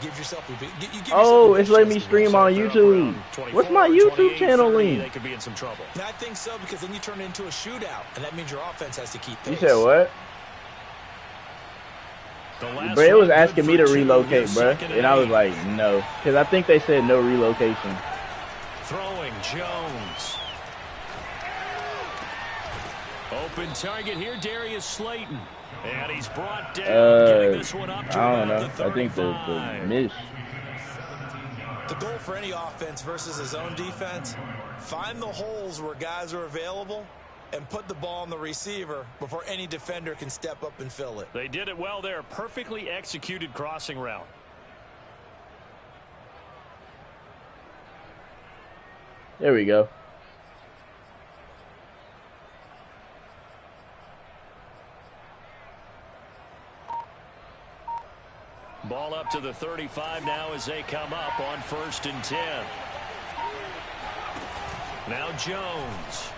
give yourself Oh, it's letting me stream on YouTube. What's my YouTube channel link? They could be in some trouble. I think so, because then you turn it into a shootout, and that means your offense has to keep pace. You said what? Bro, it was asking me to relocate, bro, and I was like, no, because I think they said no relocation. Throwing Jones. Open target here, Darius Slayton. And he's brought down, getting this one up to I don't know. I think the miss. The goal for any offense versus his own defense, find the holes where guys are available and put the ball on the receiver before any defender can step up and fill it. They did it well there. Perfectly executed crossing route. There we go. Ball up to the 35 now as they come up on 1st and 10. Now Jones.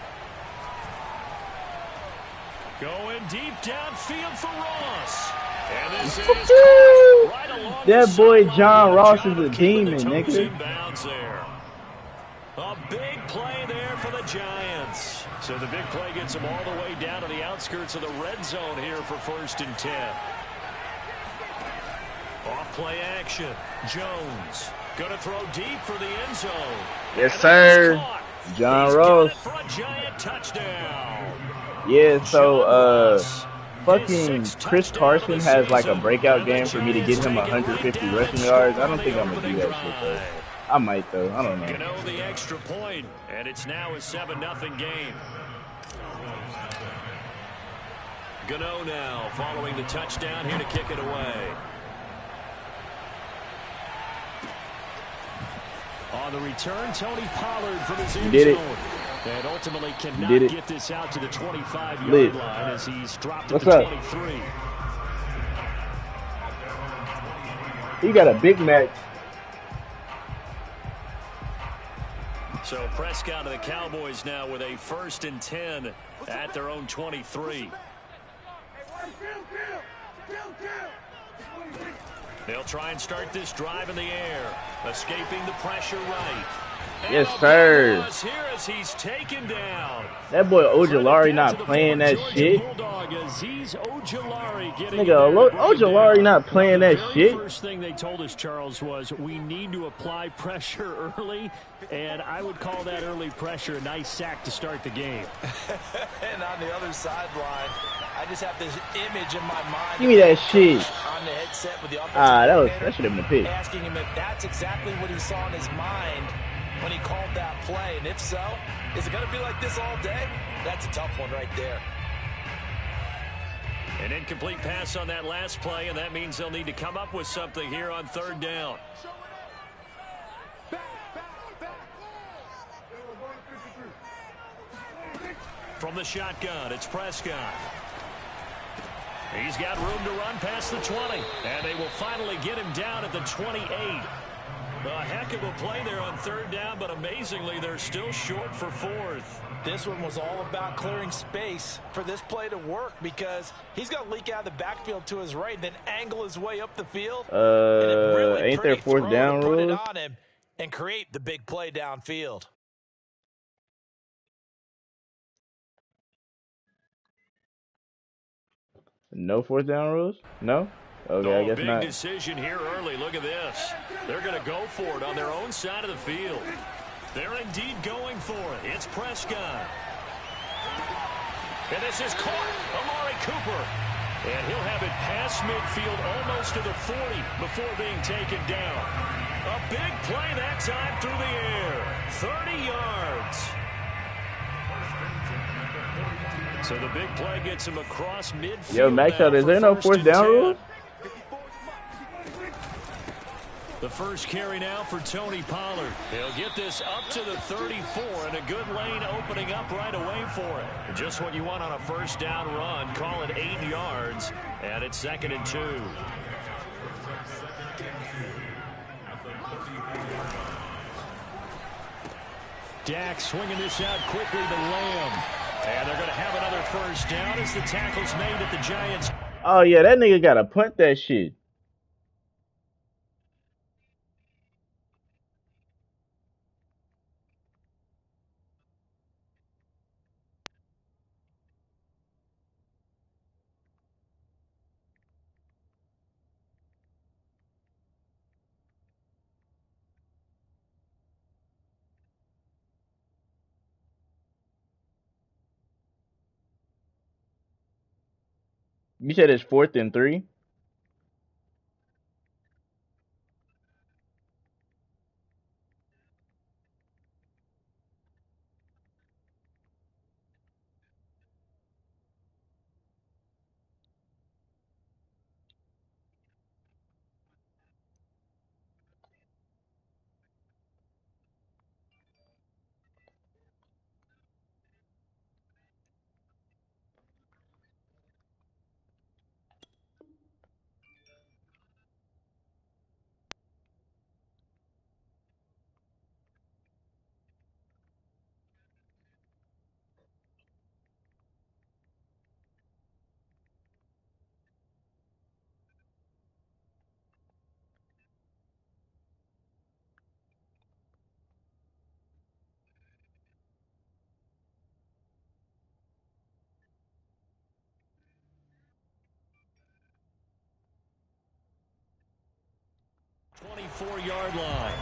Going deep downfield for Ross. And this is right along that boy John Ross is a demon, nigga. A big play there for the Giants. So the big play gets them all the way down to the outskirts of the red zone here for 1st and 10. Off play action. Jones going to throw deep for the end zone. Yes, sir. John Ross. For a giant touchdown. Yeah, so fucking Chris Carson has like a breakout game for me to get him 150 rushing yards. I don't think I'm gonna do that shit though. I might though. I don't know. Gano the extra point, and it's now a 7-0 game. Gano now following the touchdown here to kick it away. On the return, Tony Pollard from his end zone. And ultimately cannot get this out to the 25-yard line as he's dropped at the 23. He got a Big Mac. So Prescott of the Cowboys now with a 1st and 10 at their own 23. They'll try and start this drive in the air, escaping the pressure right. Yes, sir. Here as he's taken down. That boy Ojulari not playing that shit. Nigga, Ojulari not playing that shit. The first thing they told us, Charles, was we need to apply pressure early, and I would call that early pressure a nice sack to start the game. And on the other sideline, I just have this image in my mind. Give me that shit. On the headset with the that should have been a pick. Asking him if that's exactly what he saw in his mind when he called that play, and if so, is it going to be like this all day? That's a tough one right there. An incomplete pass on that last play, and that means they'll need to come up with something here on 3rd down. From the shotgun, it's Prescott. He's got room to run past the 20, and they will finally get him down at the 28. A heck of a play there on 3rd down, but amazingly, they're still short for 4th. This one was all about clearing space for this play to work, because he's going to leak out of the backfield to his right, then angle his way up the field. Really ain't there 4th down rules? Put it on him and create the big play downfield. No 4th down rules? No? Okay, I guess big not. Decision here early. Look at this. They're going to go for it on their own side of the field. They're indeed going for it. It's Prescott. And this is caught. Amari Cooper. And he'll have it past midfield almost to the 40 before being taken down. A big play that time through the air. 30 yards. So the big play gets him across midfield. Yo, Max out, is there no 4th down rule? The first carry now for Tony Pollard. He'll get this up to the 34, and a good lane opening up right away for it. Just what you want on a 1st down run. Call it 8 yards, and it's 2nd and 2. Dak swinging this out quickly to Lamb. And they're going to have another 1st down as the tackle's made at the Giants. Oh, yeah, that nigga got to punt that shit. You said it's 4th and 3? Twenty-four-yard line.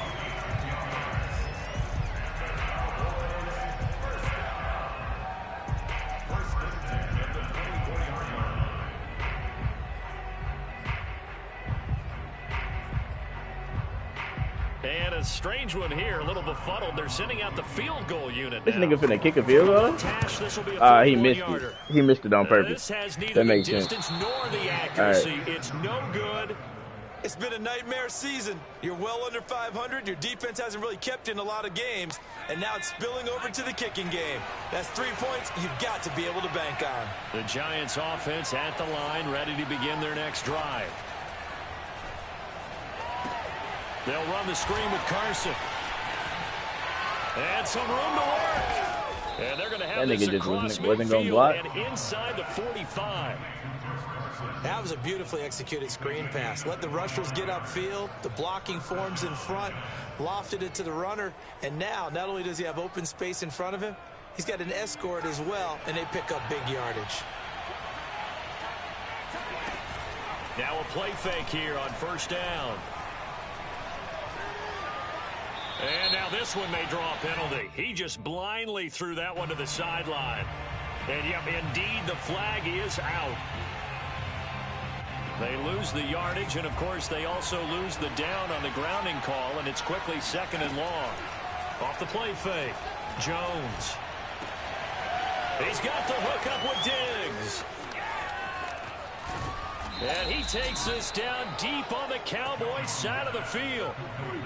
And a strange one here, a little befuddled. They're sending out the field goal unit This now. nigga finna kick a field goal? He missed it. He missed it on purpose. That makes sense. Nor the accuracy. Right. It's no good. It's been a nightmare season. You're well under 500. Your defense hasn't really kept in a lot of games. And now it's spilling over to the kicking game. That's 3 points you've got to be able to bank on. The Giants offense at the line, ready to begin their next drive. They'll run the screen with Carson. And some room to work. And they're going to have this across midfield and inside the 45. That was a beautifully executed screen pass. Let the rushers get upfield. The blocking forms in front. Lofted it to the runner. And now, not only does he have open space in front of him, he's got an escort as well, and they pick up big yardage. Now a play fake here on first down. And now this one may draw a penalty. He just blindly threw that one to the sideline. And, yep, indeed, the flag is out. They lose the yardage, and, of course, they also lose the down on the grounding call, and it's quickly 2nd and long. Off the play fake, Jones. He's got the hook up with Diggs. And he takes this down deep on the Cowboys side of the field.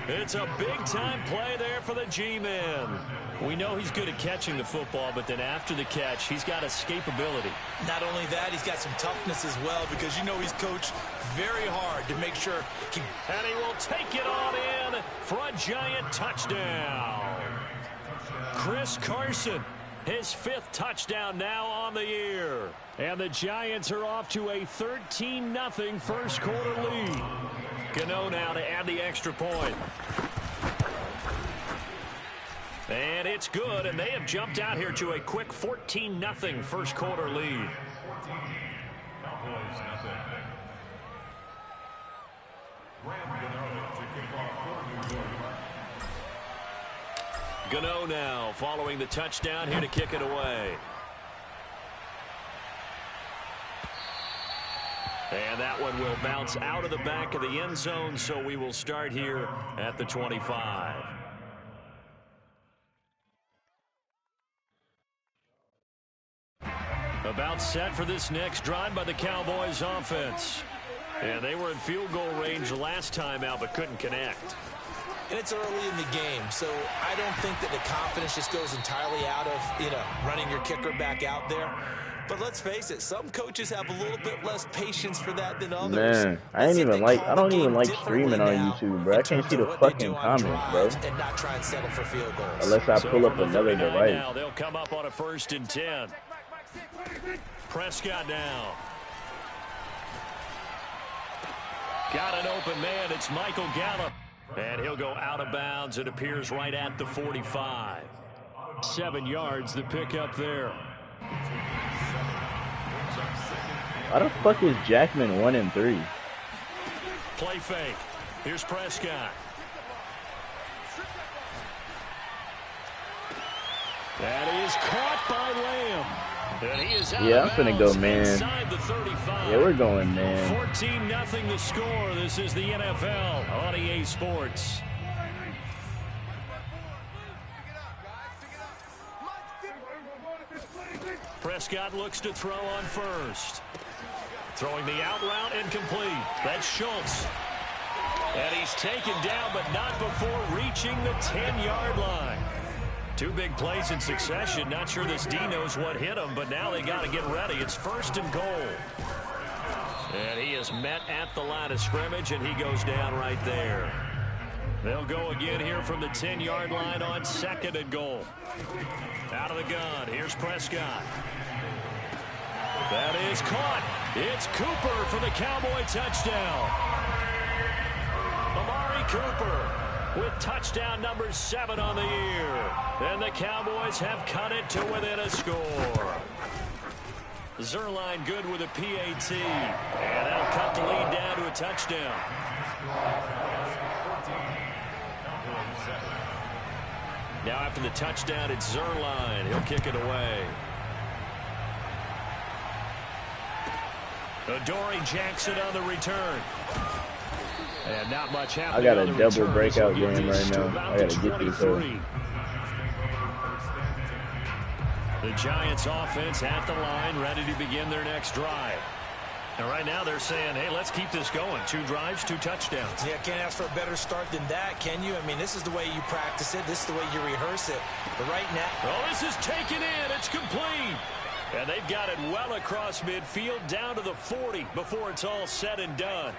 It's a big-time play there for the G-Man. We know he's good at catching the football, but then after the catch, he's got escapability. Not only that, he's got some toughness as well, because you know he's coached very hard to make sure he... And he will take it on in for a Giant touchdown. Chris Carson, his 5th touchdown now on the year. And the Giants are off to a 13-0 first quarter lead. Gano now to add the extra point. And it's good, and they have jumped out here to a quick 14-0 first quarter lead. Gano now following the touchdown here to kick it away. And that one will bounce out of the back of the end zone, so we will start here at the 25. About set for this next drive by the Cowboys offense. And they were in field goal range last time out, but couldn't connect. And it's early in the game, so I don't think that the confidence just goes entirely out of, running your kicker back out there. But let's face it, some coaches have a little bit less patience for that than others. Man, I don't even like streaming on YouTube, bro. I can't see the fucking comments, bro. And not try and settle for field goals. Unless I pull up another device. Now they'll come up on a 1st and 10. Prescott down. Got an open man. It's Michael Gallup. And he'll go out of bounds. It appears right at the 45. 7 yards, the pickup there. Why the fuck is Jackman 1 and 3? Play fake. Here's Prescott. That is caught by Lamb. Yeah, I'm finna go, man. Yeah, we're going, man. 14-0 the score. This is the NFL on EA Sports. Prescott looks to throw on first. Throwing the out route incomplete. That's Schultz. And he's taken down, but not before reaching the 10-yard line. Two big plays in succession. Not sure this D knows what hit him, but now they got to get ready. It's 1st and goal. And he is met at the line of scrimmage, and he goes down right there. They'll go again here from the 10-yard line on 2nd and goal. Out of the gun. Here's Prescott. That is caught. It's Cooper for the Cowboy touchdown. Amari Cooper with touchdown number 7 on the year. And the Cowboys have cut it to within a score. Zerline good with a PAT. And that'll cut the lead down to a touchdown. Now after the touchdown, it's Zerline. He'll kick it away. Adoree Jackson on the return. And not much happening. I got a double breakout game right now. I got to get these home. The Giants offense at the line, ready to begin their next drive. And right now they're saying, hey, let's keep this going. 2 drives, 2 touchdowns. Yeah, can't ask for a better start than that, can you? I mean, this is the way you practice it. This is the way you rehearse it. But right now... Oh, this is taken in. It's complete. And they've got it well across midfield down to the 40 before it's all said and done.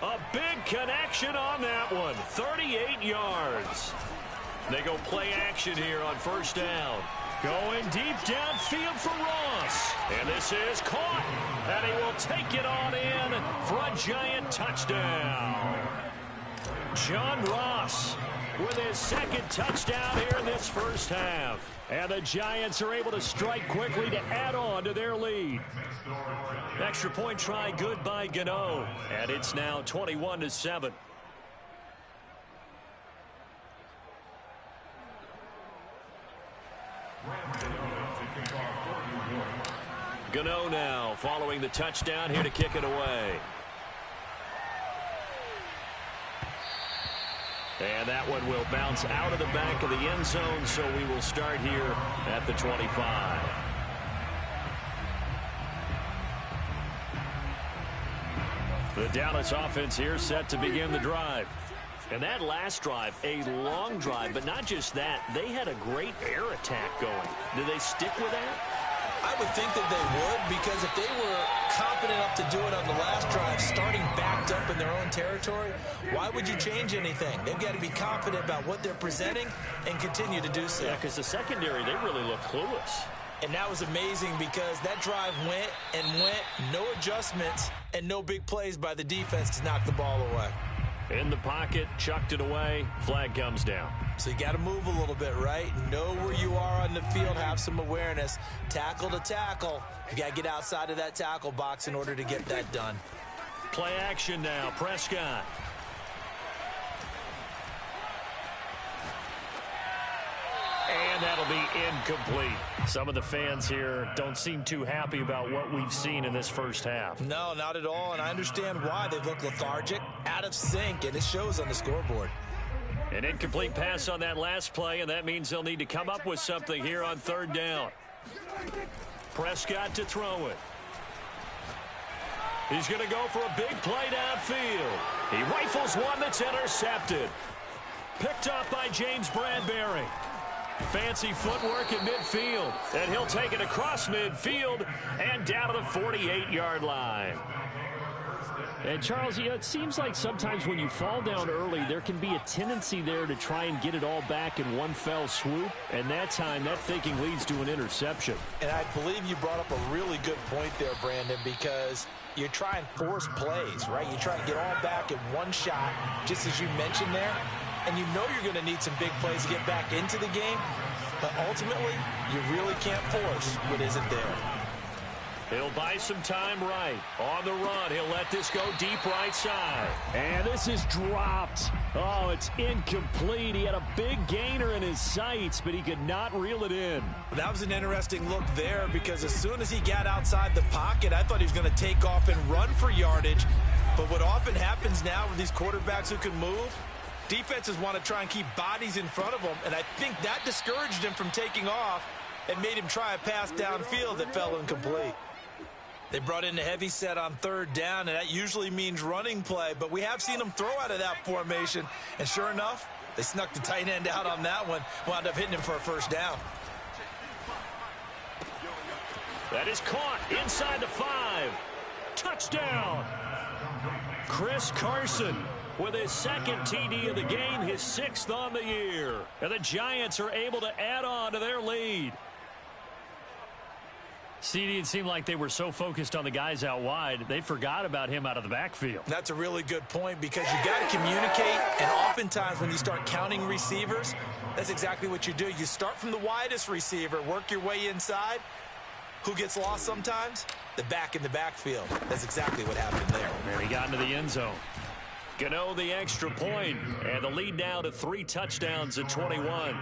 A big connection on that one. 38 yards. They go play action here on 1st down. Going deep downfield for Ross. And this is caught. And he will take it on in for a Giant touchdown. John Ross with his 2nd touchdown here in this 1st half. And the Giants are able to strike quickly to add on to their lead. Extra point try good by Gano. And it's now 21-7. Gano now following the touchdown here to kick it away. And that one will bounce out of the back of the end zone, so we will start here at the 25. The Dallas offense here set to begin the drive. And that last drive, a long drive, but not just that, they had a great air attack going. Did they stick with that? I would think that they would, because if they were confident enough to do it on the last drive, starting backed up in their own territory, why would you change anything? They've got to be confident about what they're presenting and continue to do so. Yeah, because the secondary, they really look clueless. And that was amazing because that drive went and went, no adjustments, and no big plays by the defense to knock the ball away. In the pocket, chucked it away, flag comes down. So you got to move a little bit, right? Know where you are on the field, have some awareness. Tackle to tackle. You got to get outside of that tackle box in order to get that done. Play action now, Prescott. And that'll be incomplete. Some of the fans here don't seem too happy about what we've seen in this 1st half. No, not at all, and I understand why. They look lethargic, out of sync, and it shows on the scoreboard. An incomplete pass on that last play, and that means they'll need to come up with something here on 3rd down. Prescott to throw it. He's going to go for a big play downfield. He rifles one that's intercepted. Picked up by James Bradbury. Fancy footwork in midfield. And he'll take it across midfield and down to the 48-yard line. And, Charles, you know, it seems like sometimes when you fall down early, there can be a tendency there to try and get it all back in one fell swoop. And that time, that thinking leads to an interception. And I believe you brought up a really good point there, Brandon, because you try and force plays, right? You try and get all back in one shot, just as you mentioned there. And you know you're going to need some big plays to get back into the game. But ultimately, you really can't force what isn't there. He'll buy some time right. On the run, he'll let this go deep right side. And this is dropped. Oh, it's incomplete. He had a big gainer in his sights, but he could not reel it in. That was an interesting look there because as soon as he got outside the pocket, I thought he was going to take off and run for yardage. But what often happens now with these quarterbacks who can move, defenses want to try and keep bodies in front of them, and I think that discouraged him from taking off and made him try a pass downfield that fell incomplete. They brought in a heavy set on third down, and that usually means running play, but we have seen them throw out of that formation, and sure enough, they snuck the tight end out on that one, wound up hitting him for a first down. That is caught inside the 5. Touchdown! Chris Carson with his second TD of the game, his 6th on the year. And the Giants are able to add on to their lead. CD, it seemed like they were so focused on the guys out wide, they forgot about him out of the backfield. That's a really good point because you got to communicate, and oftentimes when you start counting receivers, that's exactly what you do. You start from the widest receiver, work your way inside. Who gets lost sometimes? The back in the backfield. That's exactly what happened there. And he got into the end zone. Gano the extra point, and the lead now to 3 touchdowns at 21.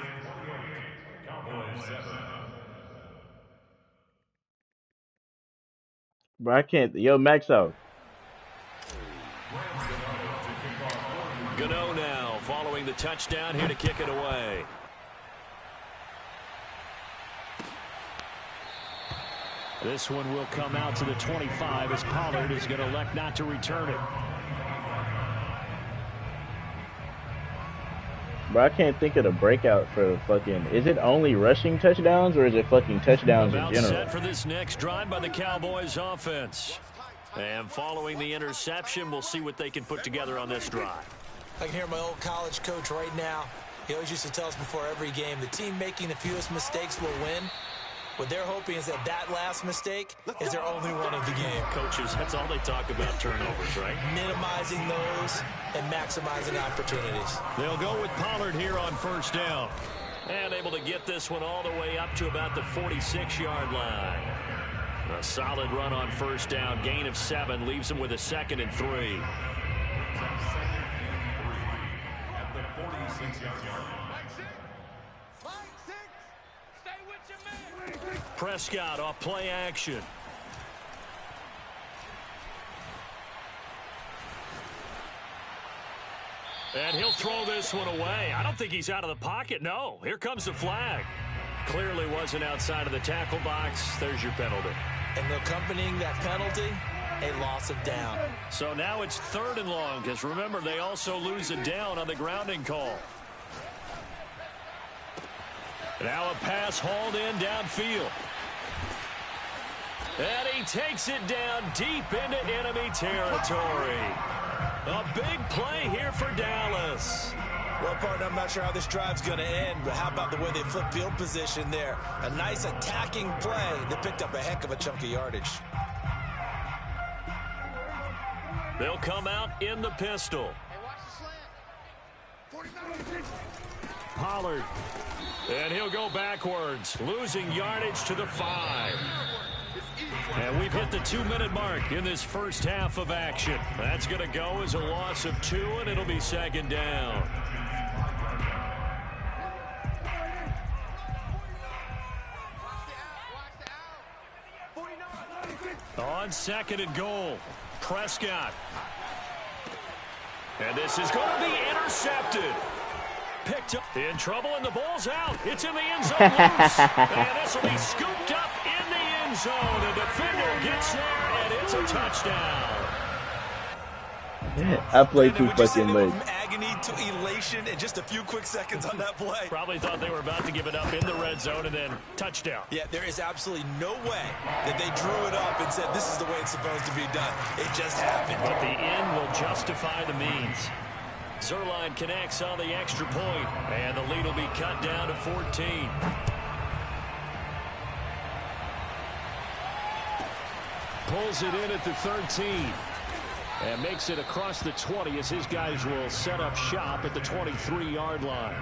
Bro, I can't. Yo, Max out. Gano now following the touchdown here to kick it away. This one will come out to the 25 as Pollard is going to elect not to return it. Bro, I can't think of the breakout for fucking... Is it only rushing touchdowns or is it fucking touchdowns in general? Set for this next drive by the Cowboys offense. And following the interception, we'll see what they can put together on this drive. I can hear my old college coach right now. He always used to tell us before every game, the team making the fewest mistakes will win. What they're hoping is that last mistake is their only one of the game. Coaches, that's all they talk about, turnovers, right? Minimizing those and maximizing opportunities. They'll go with Pollard here on first down. And able to get this one all the way up to about the 46-yard line. A solid run on first down. Gain of 7 leaves him with a 2nd and 3. At the 46-yard line. Prescott off play action. And he'll throw this one away. I don't think he's out of the pocket. No, here comes the flag. Clearly wasn't outside of the tackle box. There's your penalty. And accompanying that penalty, a loss of down. So now it's 3rd and long because remember they also lose a down on the grounding call. Now a pass hauled in downfield. And he takes it down deep into enemy territory. A big play here for Dallas. Well, partner, I'm not sure how this drive's going to end, but how about the way they flip field position there? A nice attacking play that picked up a heck of a chunk of yardage. They'll come out in the pistol. Pollard. And he'll go backwards, losing yardage to the 5. And we've hit the 2-minute mark in this first half of action. That's going to go as a loss of 2, and it'll be 2nd down. On 2nd and goal, Prescott. And this is going to be intercepted. Picked up in trouble, and the ball's out. It's in the end zone loose. And this will be scooped up in the end zone. The defender gets there, and it's a touchdown. I play too fucking late. From agony to elation in just a few quick seconds on that play. Probably thought they were about to give it up in the red zone and then touchdown. Yeah, there is absolutely no way that they drew it up and said this is the way it's supposed to be done. It just happened. But the end will justify the means. Zerline connects on the extra point, and the lead will be cut down to 14. Pulls it in at the 13. And makes it across the 20 as his guys will set up shop at the 23-yard line.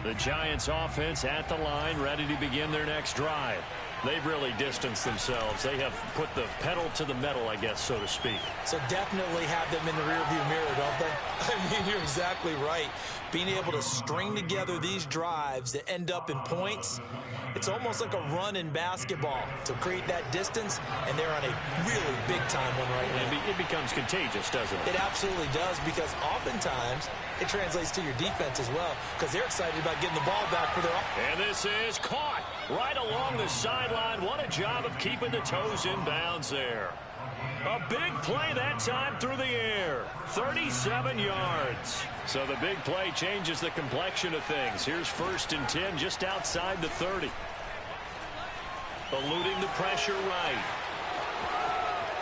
The Giants offense at the line, ready to begin their next drive. They've really distanced themselves. They have put the pedal to the metal, I guess, so to speak. So definitely have them in the rearview mirror, don't they? I mean, you're exactly right. Being able to string together these drives that end up in points, it's almost like a run in basketball to create that distance, and they're on a really big-time one right now. It becomes contagious, doesn't it? It absolutely does, because oftentimes it translates to your defense as well, because they're excited about getting the ball back for their offense. And this is caught right along the sideline. What a job of keeping the toes in bounds there. A big play that time through the air. 37 yards. So the big play changes the complexion of things. Here's 1st and 10 just outside the 30. Eluding the pressure right.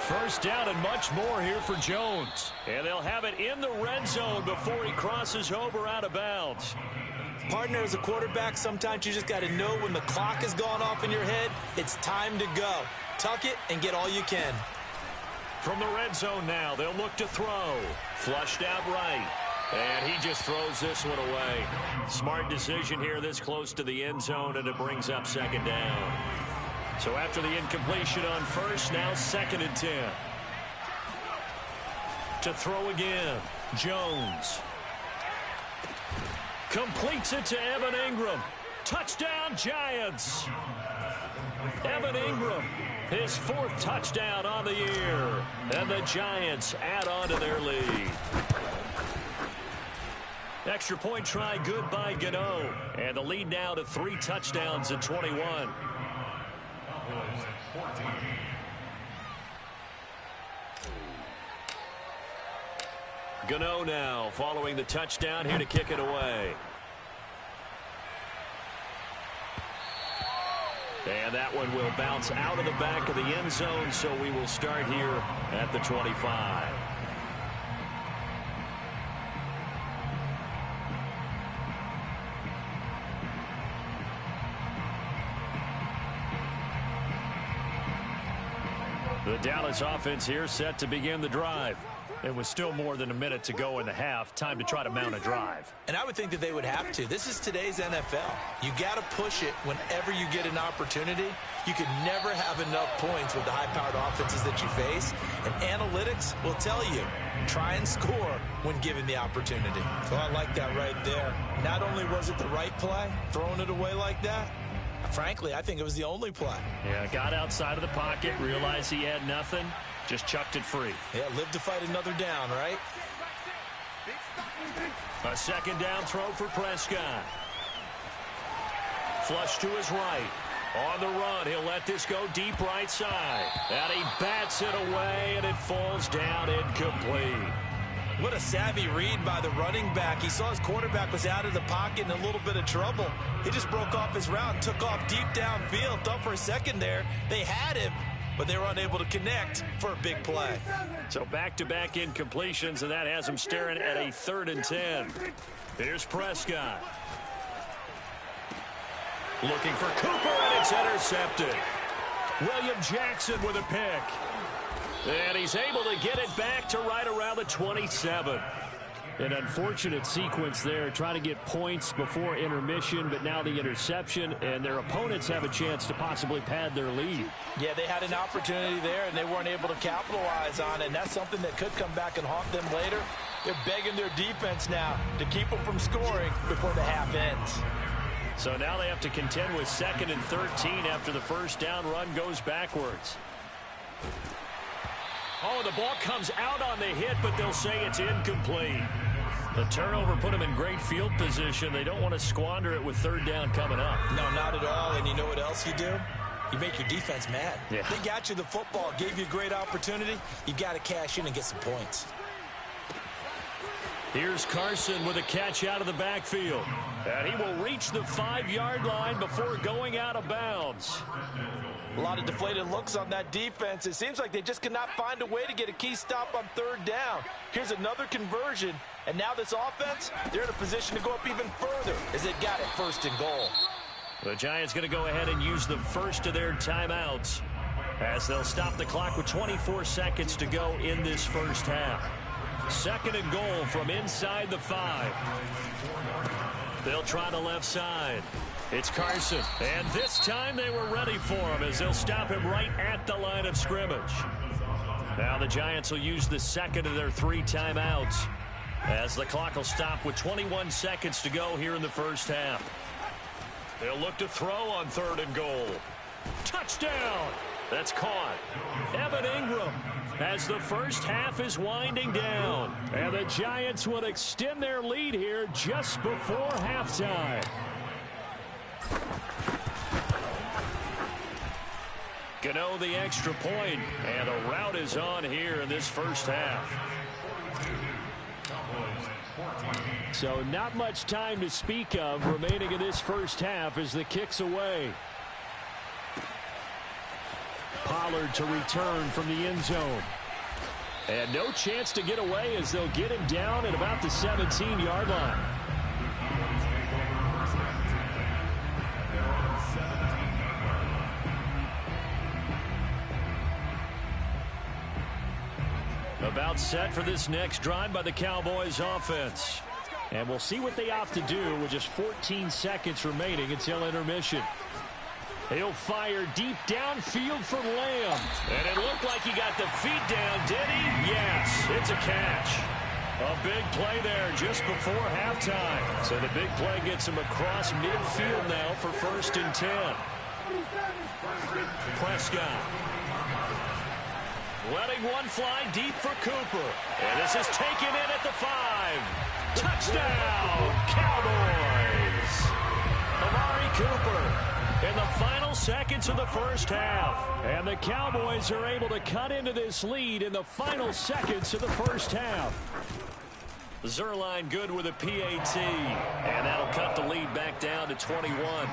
First down and much more here for Jones. And they'll have it in the red zone before he crosses over out of bounds. Partner, as a quarterback, sometimes you just got to know when the clock has gone off in your head, it's time to go. Tuck it and get all you can. From the red zone now, they'll look to throw. Flushed out right. And he just throws this one away. Smart decision here this close to the end zone, and it brings up 2nd down. So after the incompletion on 1st, now 2nd and 10. To throw again, Jones. Completes it to Evan Ingram. Touchdown, Giants. Evan Ingram, his 4th touchdown on the year. And the Giants add on to their lead. Extra point try good by Gano. And the lead now to 3 touchdowns at 21. Gano now following the touchdown here to kick it away. And that one will bounce out of the back of the end zone, so we will start here at the 25. The Dallas offense here set to begin the drive. It was still more than a minute to go in the half. Time to try to mount a drive. And I would think that they would have to. This is today's NFL. You got to push it whenever you get an opportunity. You can never have enough points with the high-powered offenses that you face. And analytics will tell you, try and score when given the opportunity. So I like that right there. Not only was it the right play, throwing it away like that, frankly, I think it was the only play. Yeah, got outside of the pocket, realized he had nothing, just chucked it free. Yeah, live to fight another down, right? A 2nd down throw for Prescott. Flush to his right. On the run, he'll let this go deep right side. And he bats it away, and it falls down incomplete. What a savvy read by the running back. He saw his quarterback was out of the pocket in a little bit of trouble. He just broke off his route and took off deep downfield. Thought for a second there they had him, but they were unable to connect for a big play. So back-to-back incompletions, and that has him staring at a 3rd and 10. Here's Prescott. Looking for Cooper, and it's intercepted. William Jackson with a pick. And he's able to get it back to right around the 27. An unfortunate sequence there, trying to get points before intermission, but now the interception, and their opponents have a chance to possibly pad their lead. Yeah, they had an opportunity there, and they weren't able to capitalize on it, and that's something that could come back and haunt them later. They're begging their defense now to keep them from scoring before the half ends. So now they have to contend with 2nd and 13 after the first down run goes backwards. Oh, the ball comes out on the hit, but they'll say it's incomplete. The turnover put them in great field position. They don't want to squander it with 3rd down coming up. No, not at all. And you know what else you do? You make your defense mad. Yeah. They got you the football, gave you a great opportunity. You got to cash in and get some points. Here's Carson with a catch out of the backfield. And he will reach the 5-yard line before going out of bounds. A lot of deflated looks on that defense. It seems like they just cannot find a way to get a key stop on 3rd down. Here's another conversion. And now this offense, they're in a position to go up even further as they've got it 1st and goal. The Giants going to go ahead and use the first of their timeouts as they'll stop the clock with 24 seconds to go in this first half. 2nd and goal from inside the 5. They'll try the left side. It's Carson. And this time they were ready for him as they'll stop him right at the line of scrimmage. Now the Giants will use the second of their 3 timeouts as the clock will stop with 21 seconds to go here in the first half. They'll look to throw on 3rd and goal. Touchdown! That's caught. Evan Ingram as the first half is winding down. And the Giants will extend their lead here just before halftime. Gano the extra point, and the route is on here in this first half. So not much time to speak of remaining in this first half as the kick's away. Pollard to return from the end zone. And no chance to get away as they'll get him down at about the 17-yard line. About set for this next drive by the Cowboys offense. And we'll see what they opt to do with just 14 seconds remaining until intermission. He'll fire deep downfield for Lamb. And it looked like he got the feet down, did he? Yes, it's a catch. A big play there just before halftime. So the big play gets him across midfield now for 1st and 10. Prescott. Letting one fly deep for Cooper. And this is taken in at the 5. Touchdown, Cowboys. Amari Cooper in the final seconds of the first half. And the Cowboys are able to cut into this lead in the final seconds of the first half. Zerline good with a PAT. And that'll cut the lead back down to 21.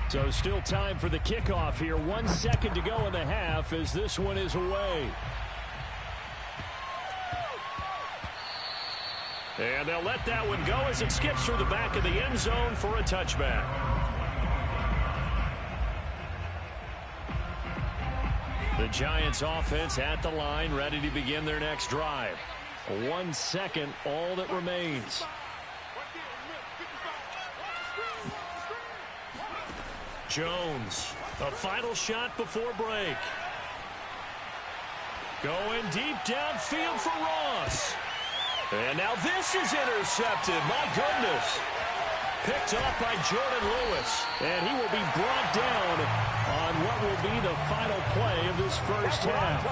So still time for the kickoff here. 1 second to go in the half as this one is away. And they'll let that one go as it skips through the back of the end zone for a touchback. The Giants offense at the line, ready to begin their next drive. 1 second, all that remains. Jones, a final shot before break. Going deep downfield for Ross. And now this is intercepted. My goodness. Picked off by Jordan Lewis. And he will be brought down on what will be the final play of this first half.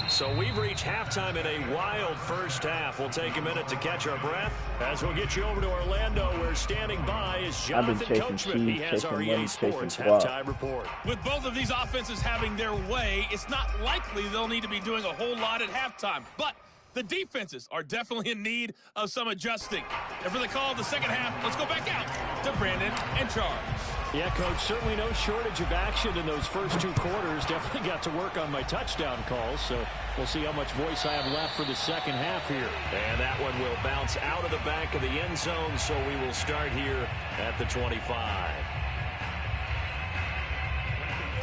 So we've reached halftime in a wild first half. We'll take a minute to catch our breath as we'll get you over to Orlando, where standing by is Jonathan Coachman. He has our EA Sports halftime report. With both of these offenses having their way, it's not likely they'll need to be doing a whole lot at halftime. But the defenses are definitely in need of some adjusting. And for the call of the second half, let's go back out to Brandon and Charles. Yeah, Coach, certainly no shortage of action in those first 2 quarters. Definitely got to work on my touchdown calls, so we'll see how much voice I have left for the second half here. And that one will bounce out of the back of the end zone, so we will start here at the 25.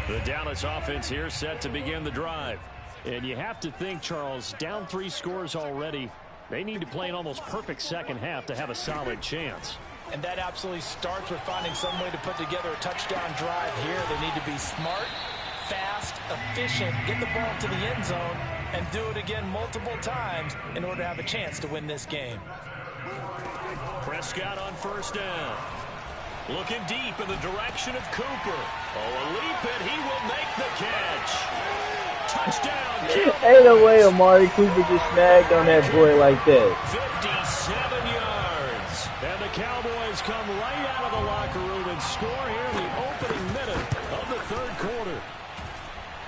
The Dallas offense here set to begin the drive. And you have to think, Charles, down 3 scores already. They need to play an almost perfect second half to have a solid chance. And that absolutely starts with finding some way to put together a touchdown drive here. They need to be smart, fast, efficient, get the ball to the end zone, and do it again multiple times in order to have a chance to win this game. Prescott on first down. Looking deep in the direction of Cooper. Oh, a leap, and he will make the catch. Touchdown. Ain't no way Amari Cooper just snagged on that boy like that. 57 yards. And the Cowboys come right out of the locker room and score here in the opening minute of the third quarter.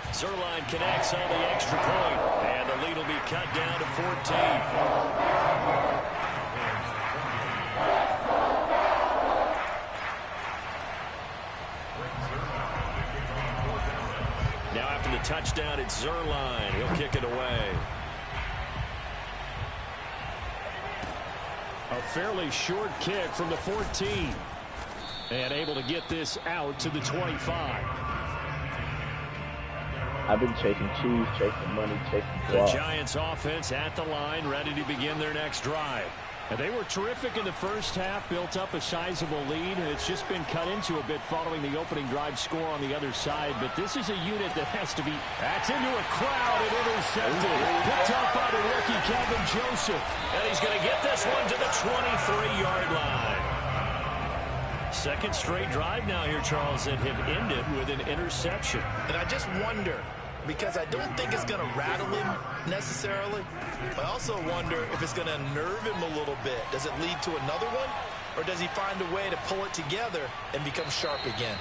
Zerline connects on the extra point, and the lead will be cut down to 14. Now after the touchdown, it's Zerline. He'll kick it away. A fairly short kick from the 14. And able to get this out to the 25. I've been chasing cheese, chasing money, chasing The guap. Giants offense at the line, ready to begin their next drive. And they were terrific in the first half, built up a sizable lead, and it's just been cut into a bit following the opening drive score on the other side. But this is a unit that has to be... That's into a crowd and intercepted. Picked up by the rookie, Kevin Joseph. And he's going to get this one to the 23-yard line. Second straight drive now here, Charles, that have ended with an interception. And I just wonder, because I don't think it's going to rattle him necessarily. I also wonder if it's going to nerve him a little bit. Does it lead to another one? Or does he find a way to pull it together and become sharp again?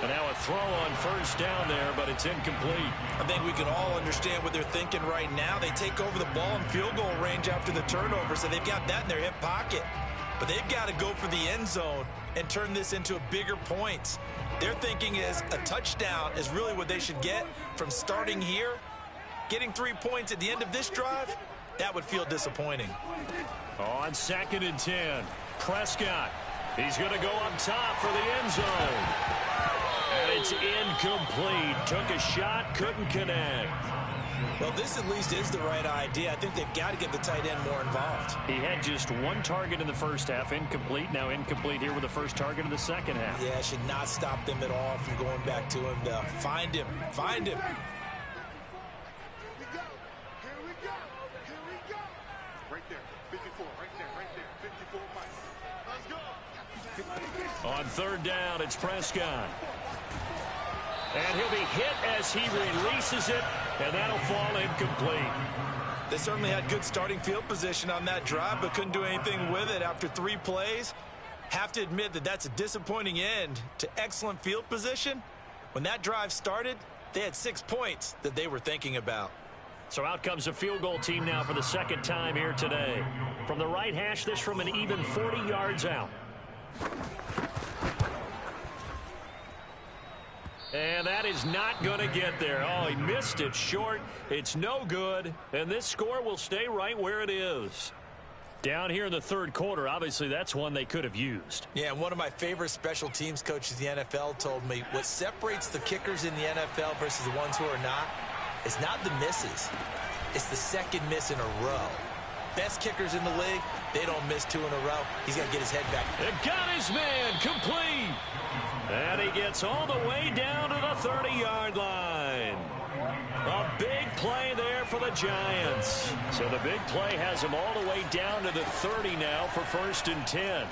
And now a throw on first down there, but it's incomplete. I think we can all understand what they're thinking right now. They take over the ball in field goal range after the turnover, so they've got that in their hip pocket. But they've got to go for the end zone and turn this into a bigger points. Their thinking is a touchdown is really what they should get from starting here. Getting 3 points at the end of this drive, that would feel disappointing. On 2nd and 10, Prescott. He's going to go up top for the end zone. And it's incomplete. Took a shot, couldn't connect. Well, this at least is the right idea. I think they've got to get the tight end more involved. He had just one target in the first half, incomplete. Now incomplete here with the first target of the second half. Yeah, should not stop them at all from going back to him. They'll find him. Find him. Here we go. Right there. 54. Right there. 54. Let's go. On third down, it's Prescott. And he'll be hit as he releases it, and that'll fall incomplete. They certainly had good starting field position on that drive, but couldn't do anything with it after 3 plays. Have to admit that that's a disappointing end to excellent field position. When that drive started, they had 6 points that they were thinking about. So out comes a field goal team now for the second time here today. From the right hash, this from an even 40 yards out. And that is not going to get there. Oh, he missed it short. It's no good. And this score will stay right where it is. Down here in the third quarter, obviously that's one they could have used. Yeah, one of my favorite special teams coaches in the NFL told me what separates the kickers in the NFL versus the ones who are not is not the misses. It's the second miss in a row. Best kickers in the league, they don't miss 2 in a row. He's got to get his head back. And got his man complete. And he gets all the way down to the 30-yard line. A big play there for the Giants. So the big play has him all the way down to the 30 now for 1st and 10.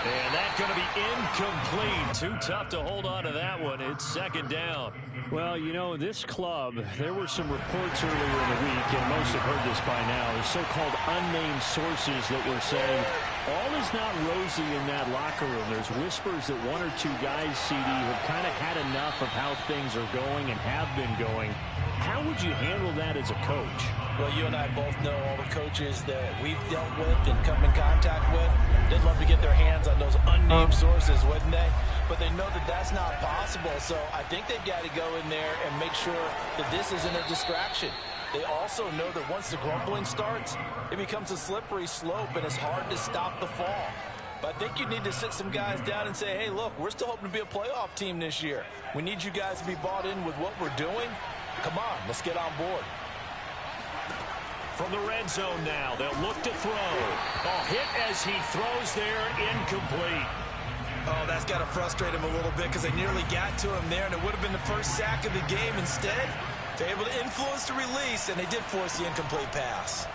And that's going to be incomplete. Too tough to hold on to that one. It's 2nd down. Well, you know, this club, there were some reports earlier in the week, and most have heard this by now, the so-called unnamed sources that were saying all is not rosy in that locker room. There's whispers that 1 or 2 guys, CD, have kind of had enough of how things are going and have been going. How would you handle that as a coach? Well, you and I both know all the coaches that we've dealt with and come in contact with. They'd love to get their hands on those unnamed sources, wouldn't they? But they know that that's not possible. So I think they've got to go in there and make sure that this isn't a distraction. They also know that once the grumbling starts, it becomes a slippery slope and it's hard to stop the fall. But I think you need to sit some guys down and say, hey, look, we're still hoping to be a playoff team this year. We need you guys to be bought in with what we're doing. Come on, let's get on board. From the red zone now, they'll look to throw. Oh, hit as he throws there, incomplete. Oh, that's got to frustrate him a little bit because they nearly got to him there, and it would have been the first sack of the game. Instead, they're able to influence the release, and they did force the incomplete pass.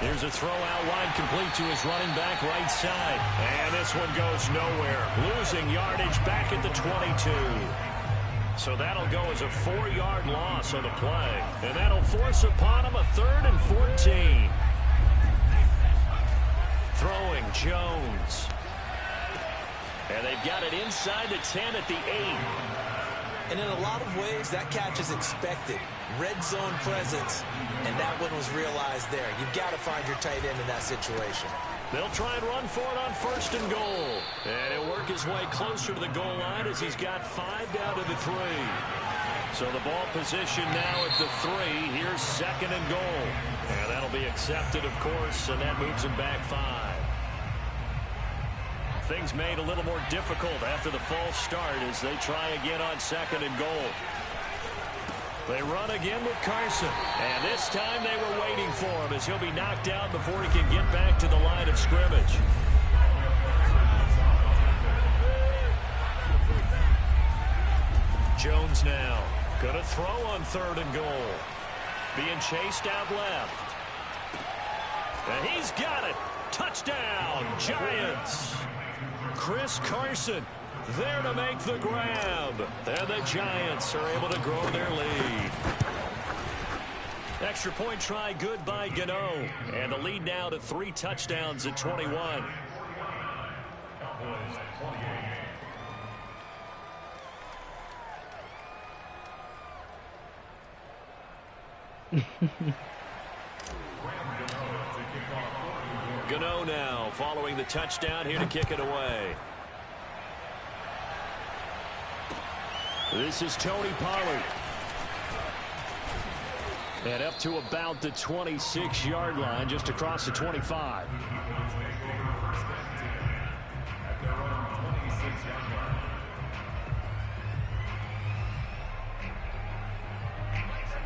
Here's a throw out wide, complete to his running back right side. And this one goes nowhere. Losing yardage back at the 22. So that'll go as a 4-yard loss on the play. And that'll force upon him a 3rd and 14. Throwing Jones. And they've got it inside the 10 at the 8. And in a lot of ways, that catch is expected. Red zone presence, and that one was realized there. You've got to find your tight end in that situation. They'll try and run for it on 1st and goal. And he'll work his way closer to the goal line as he's got 5 down to the 3. So the ball position now at the 3. Here's 2nd and goal. And that'll be accepted, of course, and that moves him back 5. Things made a little more difficult after the false start as they try again on 2nd and goal. They run again with Carson. And this time they were waiting for him as he'll be knocked out before he can get back to the line of scrimmage. Jones now going to throw on 3rd and goal. Being chased out left. And he's got it. Touchdown, Giants. Chris Carson there to make the grab. And the Giants are able to grow their lead. Extra point try good by Gano. And the lead now to 3 touchdowns at 21. Gano now following the touchdown here to kick it away. This is Tony Pollard. And up to about the 26-yard line, just across the 25.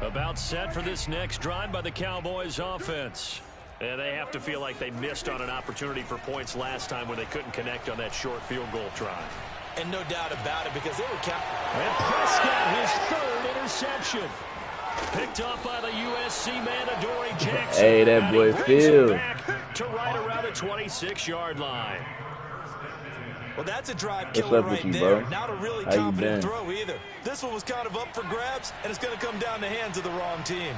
About set for this next drive by the Cowboys offense. And they have to feel like they missed on an opportunity for points last time when they couldn't connect on that short field goal try. And no doubt about it, because they were And Prescott, his 3rd interception. Picked up by the USC man, Adoree Jackson. Hey, that boy Phil. To right around the 26-yard line. Well, that's a drive killer right you, there. Bro? Not a really How you confident been? throw either. This one was kind of up for grabs, and it's going to come down the hands of the wrong team.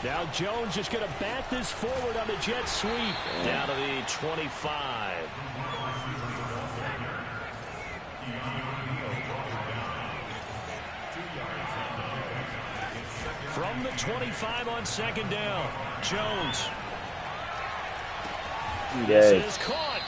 Now Jones just going to bat this forward on the jet sweep. Down to the 25. From the 25 on 2nd down. Jones. This is caught.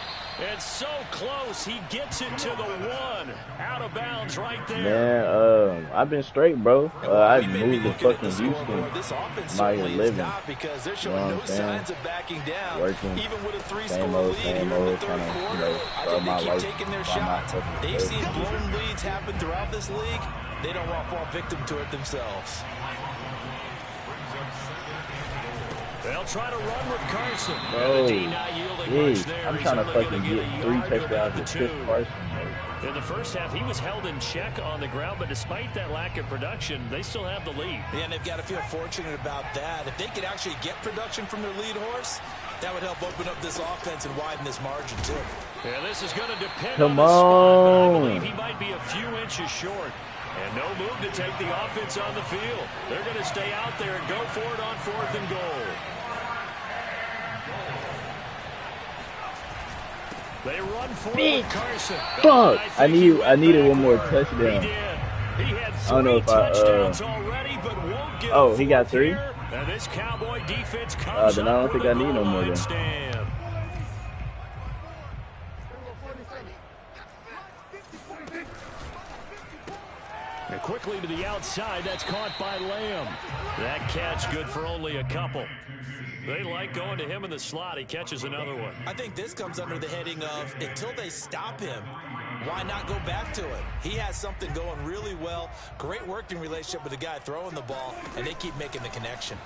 It's so close. He gets it to the 1. Out of bounds right there. Man, I've been straight, bro. I moved to fucking Houston. This offense My certainly is 11. not, because they're showing no signs of backing down. Working. Even with a 3-score Same old, lead here in the 3rd quarter, I think they keep taking their shots. They've seen blown leads happen throughout this league. They don't want to fall victim to it themselves. They'll try to run with Carson. Bro, geez, I'm trying to fucking get 3 touchdowns with Chris Carson. In the first half, he was held in check on the ground, but despite that lack of production, they still have the lead. Yeah, and they've got to feel fortunate about that. If they could actually get production from their lead horse, that would help open up this offense and widen this margin, too. Yeah, this is going to depend Come on the spot, but I on. believe he might be a few inches short. And no move to take the offense on the field. They're going to stay out there and go for it on 4th and goal. They run for it with Carson. Fuck! I needed one more touchdown. He did. He had 3 I don't know if touchdowns already, but won't get Oh, he got 3? And this Cowboy defense comes Then I don't think I need no more then. stand. And quickly to the outside, that's caught by Lamb. That catch good for only a couple. They like going to him in the slot. He catches another one. I think this comes under the heading of, until they stop him, why not go back to it? He has something going really well. Great working relationship with the guy throwing the ball, and they keep making the connection.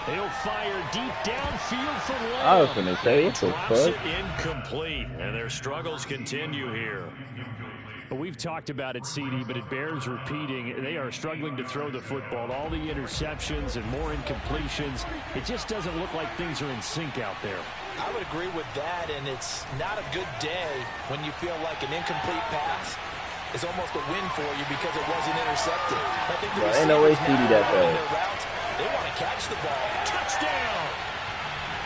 He'll fire deep downfield for Lamb. I was going to say, what the Drops fuck? it incomplete, and their struggles continue here. We've talked about it, CD, but it bears repeating. They are struggling to throw the football. All the interceptions and more incompletions. It just doesn't look like things are in sync out there. I would agree with that, and it's not a good day when you feel like an incomplete pass is almost a win for you because it wasn't intercepted. I think the Ain't no way receivers CD now that running fast. their routes, they want to catch the ball. Touchdown!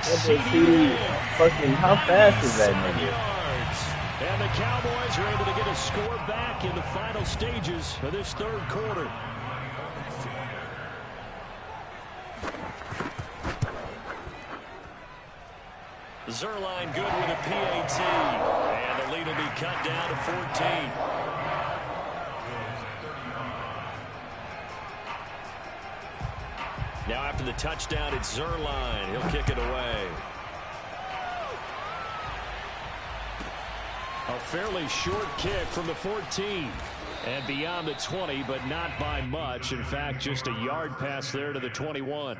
CD, fucking, how fast is that nigga? And the Cowboys are able to get a score back in the final stages of this 3rd quarter. Zerline good with a PAT. And the lead will be cut down to 14. Now after the touchdown, it's Zerline. He'll kick it away. A fairly short kick from the 14. And beyond the 20, but not by much. In fact, just a yard pass there to the 21.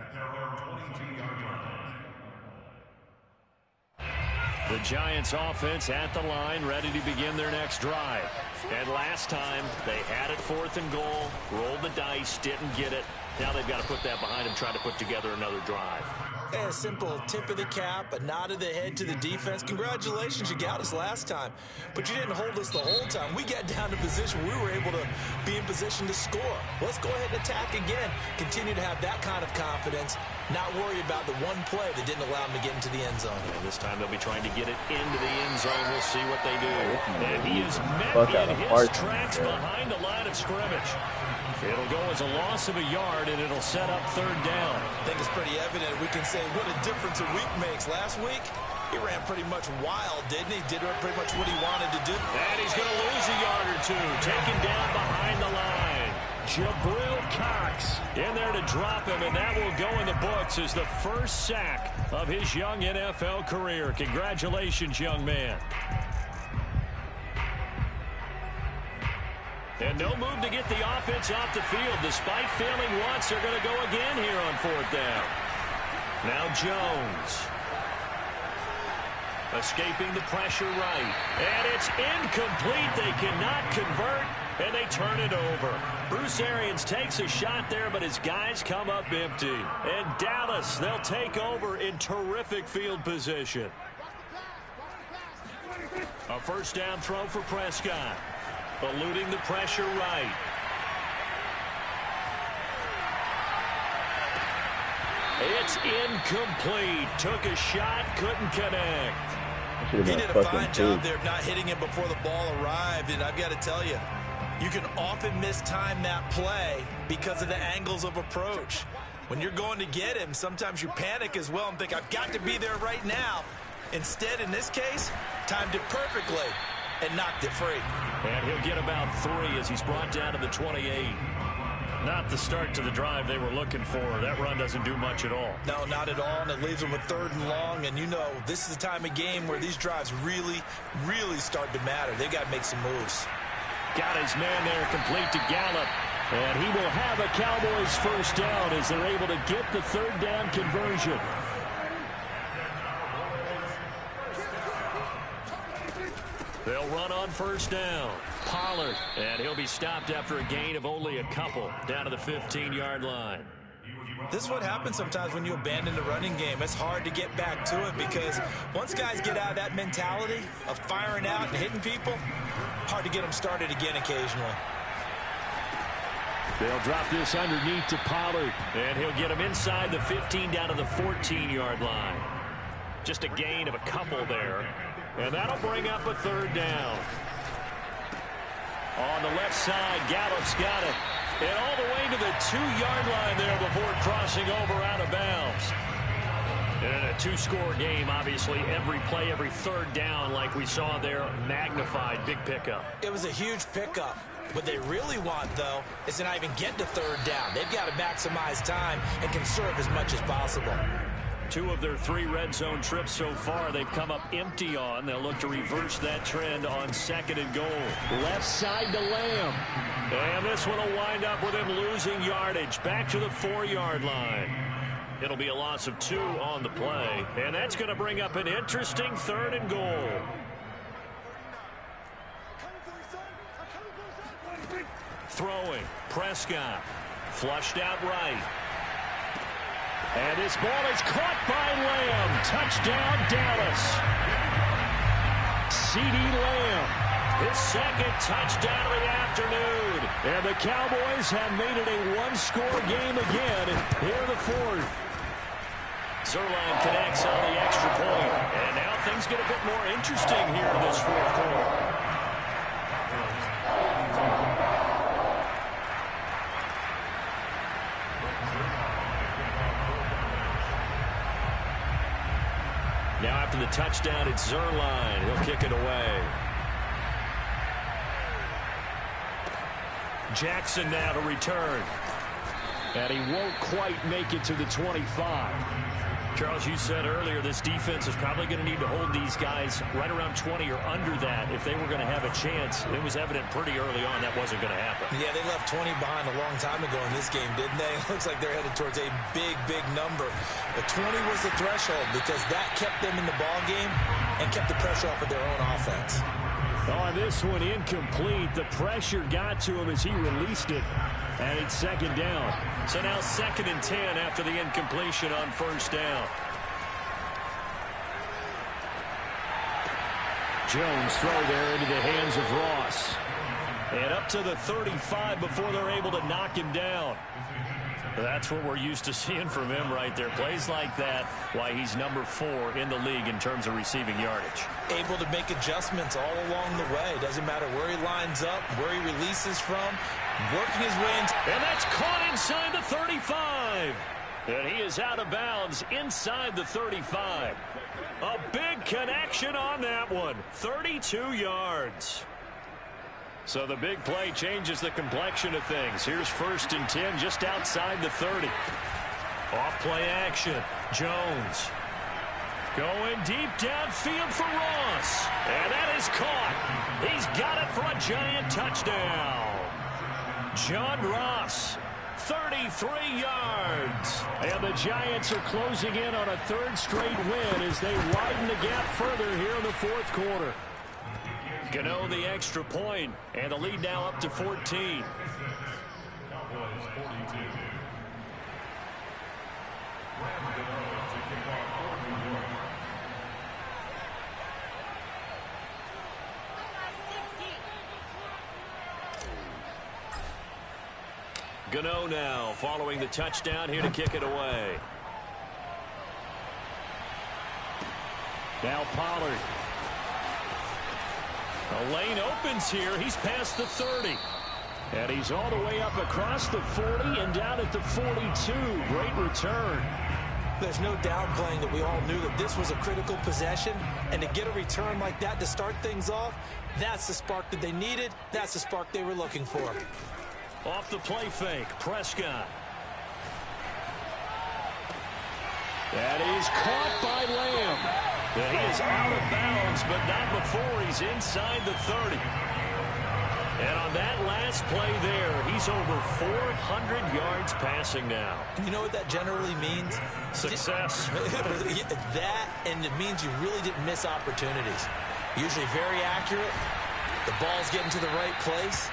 The Giants offense at the line, ready to begin their next drive. And last time, they had it 4th and goal, rolled the dice, didn't get it. Now they've got to put that behind them, try to put together another drive. A simple tip of the cap, a nod of the head to the defense. Congratulations, you got us last time, but you didn't hold us the whole time. We got down to position. We were able to be in position to score. Let's go ahead and attack again. Continue to have that kind of confidence, not worry about the one play that didn't allow them to get into the end zone. And this time they'll be trying to get it into the end zone. We'll see what they do. And he is met in his tracks behind the line of scrimmage. It'll go as a loss of a yard, and it'll set up 3rd down. I think it's pretty evident. We can say what a difference a week makes. Last week, he ran pretty much wild, didn't he? Did pretty much what he wanted to do. And he's going to lose a yard or two. Taken down behind the line. Jabril Cox in there to drop him, and that will go in the books as the first sack of his young NFL career. Congratulations, young man. And no move to get the offense off the field. Despite failing once, they're going to go again here on 4th down. Now Jones. Escaping the pressure right. And it's incomplete. They cannot convert, and they turn it over. Bruce Arians takes a shot there, but his guys come up empty. And Dallas, they'll take over in terrific field position. A 1st down throw for Prescott. Eluding the pressure right. It's incomplete. Took a shot, couldn't connect. He did a fine job there of not hitting him before the ball arrived, and I've got to tell you, you can often mistime that play because of the angles of approach. When you're going to get him, sometimes you panic as well and think, I've got to be there right now. Instead, in this case, timed it perfectly and knocked it free. And he'll get about 3 as he's brought down to the 28. Not the start to the drive they were looking for. That run doesn't do much at all. No, not at all, and it leaves them with 3rd and long. And you know, this is the time of game where these drives really, really start to matter. They've got to make some moves. Got his man there, complete to Gallup. And he will have a Cowboys 1st down as they're able to get the 3rd down conversion. They'll run on 1st down. Pollard, and he'll be stopped after a gain of only a couple down to the 15-yard line. This is what happens sometimes when you abandon the running game. It's hard to get back to it because once guys get out of that mentality of firing out and hitting people, hard to get them started again occasionally. They'll drop this underneath to Pollard, and he'll get him inside the 15 down to the 14-yard line. Just a gain of a couple there. And that'll bring up a 3rd down. On the left side, Gallup's got it. And all the way to the 2-yard line there before crossing over out of bounds. And in a 2-score game, obviously, every play, every 3rd down, like we saw there, magnified, big pickup. It was a huge pickup. What they really want, though, is to not even get to 3rd down. They've got to maximize time and conserve as much as possible. 2 of their 3 red zone trips so far, they've come up empty on. They'll look to reverse that trend on 2nd and goal. Left side to Lamb. And this one will wind up with him losing yardage. Back to the 4-yard line. It'll be a loss of 2 on the play. And that's going to bring up an interesting 3rd and goal. Throwing. Prescott. Flushed out right. And this ball is caught by Lamb. Touchdown, Dallas. CeeDee Lamb, his 2nd touchdown of the afternoon. And the Cowboys have made it a 1-score game again. Here the 4th. Zerline connects on the extra point. And now things get a bit more interesting here in this 4th quarter. Now after the touchdown, it's Zerline. He'll kick it away. Jackson now to return. And he won't quite make it to the 25. Charles, you said earlier this defense is probably going to need to hold these guys right around 20 or under that if they were going to have a chance. It was evident pretty early on that wasn't going to happen. Yeah, they left 20 behind a long time ago in this game, didn't they? It looks like they're headed towards a big, big number. But 20 was the threshold because that kept them in the ball game and kept the pressure off of their own offense. On this one, incomplete. The pressure got to him as he released it. And it's second down. So now 2nd and 10 after the incompletion on first down. Jones throw there into the hands of Ross. And up to the 35 before they're able to knock him down. That's what we're used to seeing from him right there. Plays like that, why he's number 4 in the league in terms of receiving yardage. Able to make adjustments all along the way. Doesn't matter where he lines up, where he releases from, working his way into. And that's caught inside the 35. And he is out of bounds inside the 35. A big connection on that one. 32 yards. So the big play changes the complexion of things. Here's 1st and 10 just outside the 30. Off play action. Jones going deep downfield for Ross. And that is caught. He's got it for a giant touchdown. John Ross, 33 yards. And the Giants are closing in on a 3rd straight win as they widen the gap further here in the 4th quarter. Gano the extra point, and the lead now up to 14. Gano now following the touchdown here to kick it away. Now Pollard. A lane opens here. He's past the 30. And he's all the way up across the 40 and down at the 42. Great return. There's no downplaying that we all knew that this was a critical possession. And to get a return like that to start things off, that's the spark that they needed. That's the spark they were looking for. Off the play fake, Prescott. That is caught by Lamb. And he is out of bounds, but not before he's inside the 30. And on that last play there, he's over 400 yards passing now. You know what that generally means? Success. That, and it means you really didn't miss opportunities. Usually very accurate. The ball's getting to the right place.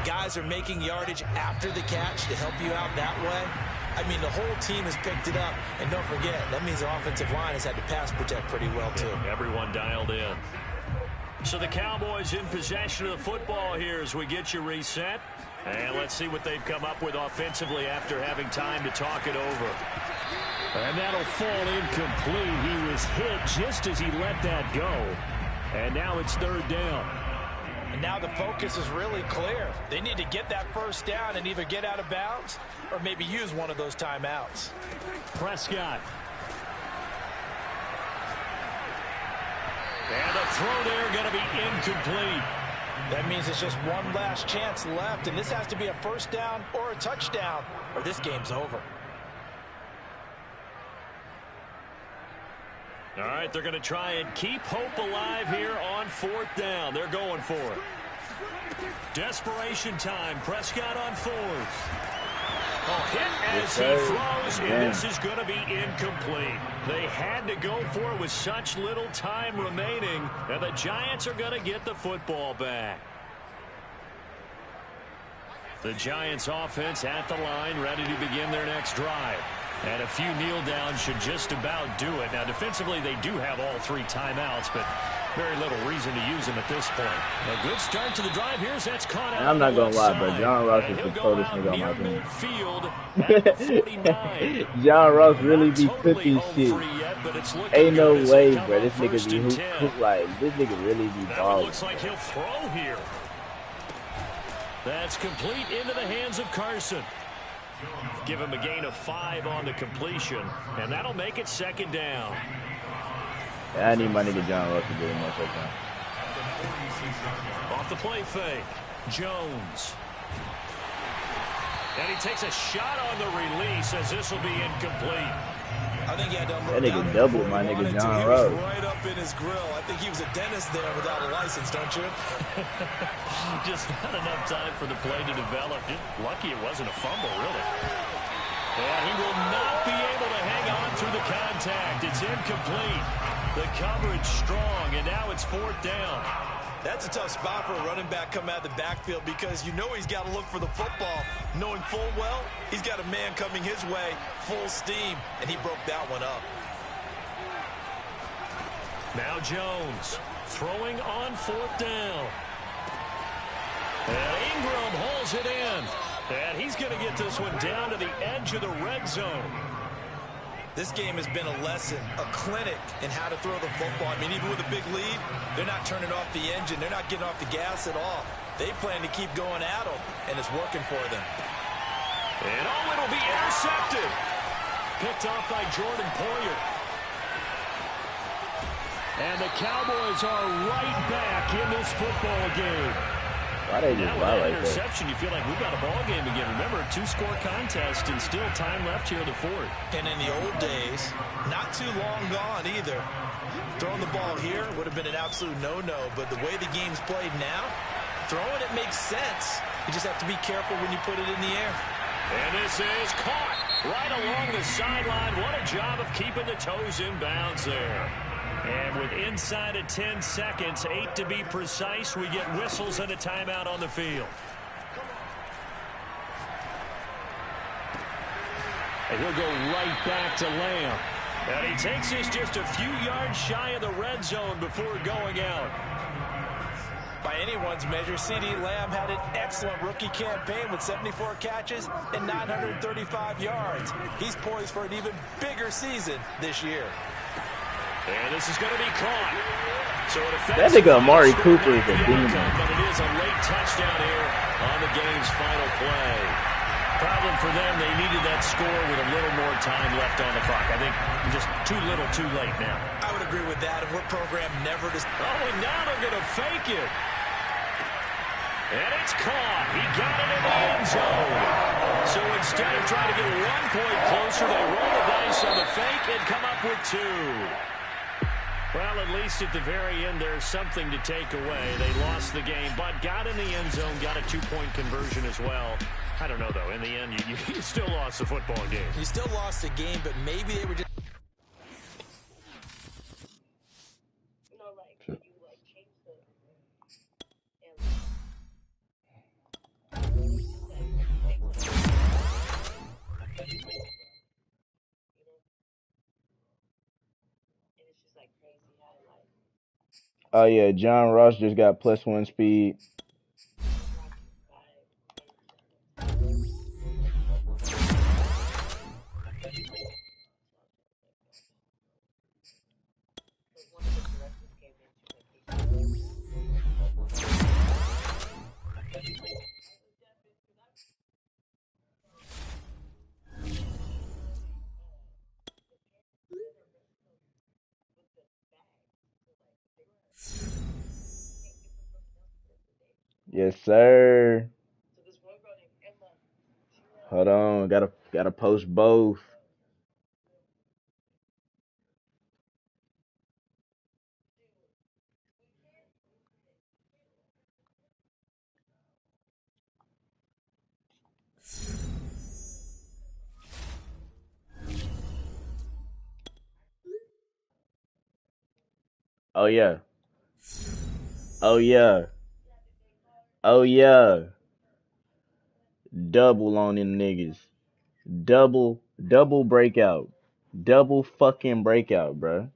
Guys are making yardage after the catch to help you out that way. I mean, the whole team has picked it up. And don't forget, that means the offensive line has had to pass protect pretty well, too. Yeah, everyone dialed in. So the Cowboys in possession of the football here as we get you reset. And let's see what they've come up with offensively after having time to talk it over. And that'll fall incomplete. He was hit just as he let that go. And now it's 3rd down. And now the focus is really clear. They need to get that 1st down and either get out of bounds or maybe use one of those timeouts. Prescott. And the throw there going to be incomplete. That means it's just one last chance left, and this has to be a 1st down or a touchdown, or this game's over. All right, they're going to try and keep hope alive here on 4th down. They're going for it. Desperation time. Prescott on 4th. Oh, hit as he throws, and this is going to be incomplete. They had to go for it with such little time remaining, and the Giants are going to get the football back. The Giants offense at the line, ready to begin their next drive. And a few kneel downs should just about do it. Now, defensively, they do have all 3 timeouts, but very little reason to use them at this point. A good start to the drive. Here's that's caught out. I'm not going to lie, but John Ross is the coldest nigga on my team. John Ross really be cooking shit. Ain't no way, bro. This nigga be hoop like, this nigga really be balling. Looks like he'll throw here. That's complete into the hands of Carson. Give him a gain of 5 on the completion, and that'll make it 2nd down. Yeah, I need my nigga John Russell to get him one touchdown. Off the play fake, Jones. And he takes a shot on the release as this will be incomplete. I think he had to that nigga doubled my nigga John Russell. He was right up in his grill. I think he was a dentist there without a license, don't you? Just not enough time for the play to develop. Just lucky it wasn't a fumble, really. And he will not be able to hang on through the contact. It's incomplete. The coverage strong, and now it's 4th down. That's a tough spot for a running back coming out of the backfield because you know he's got to look for the football, knowing full well he's got a man coming his way, full steam, and he broke that one up. Now Jones throwing on 4th down. And Ingram hauls it in. And he's going to get this one down to the edge of the red zone. This game has been a lesson, a clinic in how to throw the football. I mean, even with a big lead, they're not turning off the engine. They're not getting off the gas at all. They plan to keep going at them, and it's working for them. And it'll be intercepted. Picked off by Jordan Poyer. And the Cowboys are right back in this football game. Why they just now with that like interception, you feel like we've got a ball game again. Remember, 2-score contest and still time left here in the 4th. And in the old days, not too long gone either. Throwing the ball here would have been an absolute no-no, but the way the game's played now, throwing it makes sense. You just have to be careful when you put it in the air. And this is caught right along the sideline. What a job of keeping the toes in bounds there. And with inside of 10 seconds, 8 to be precise, we get whistles and a timeout on the field. And he'll go right back to Lamb. And he takes this just a few yards shy of the red zone before going out. By anyone's measure, CeeDee Lamb had an excellent rookie campaign with 74 catches and 935 yards. He's poised for an even bigger season this year. And this is going to be caught. So that nigga Amari Cooper is a demon. But it is a late touchdown here on the game's final play. Problem for them, they needed that score with a little more time left on the clock. I think just too little too late now. I would agree with that, and we're programmed never to... Oh, and now they're going to fake it. And it's caught. He got it in the end zone. So instead of trying to get 1 point closer, they roll the dice on the fake and come up with 2. Well, at least at the very end, there's something to take away. They lost the game, but got in the end zone, got a 2-point conversion as well. I don't know, though. In the end, you still lost the football game. You still lost the game, but maybe they were just... Oh yeah, John Ross just got +1 speed. Yes, sir. Hold on, gotta post both. Oh yeah. Oh yeah. Oh yeah. Double on them niggas. Double breakout. Double fucking breakout, bruh.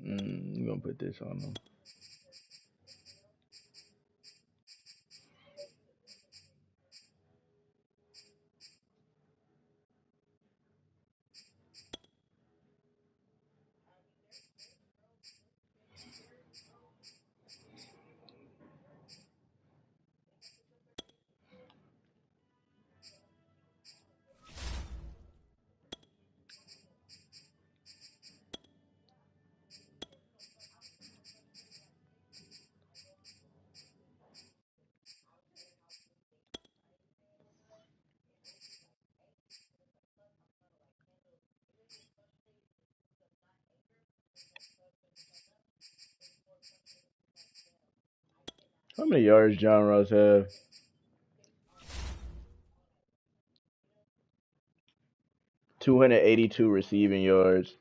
I'm gonna put this on them. How many yards John Ross have? 282 receiving yards.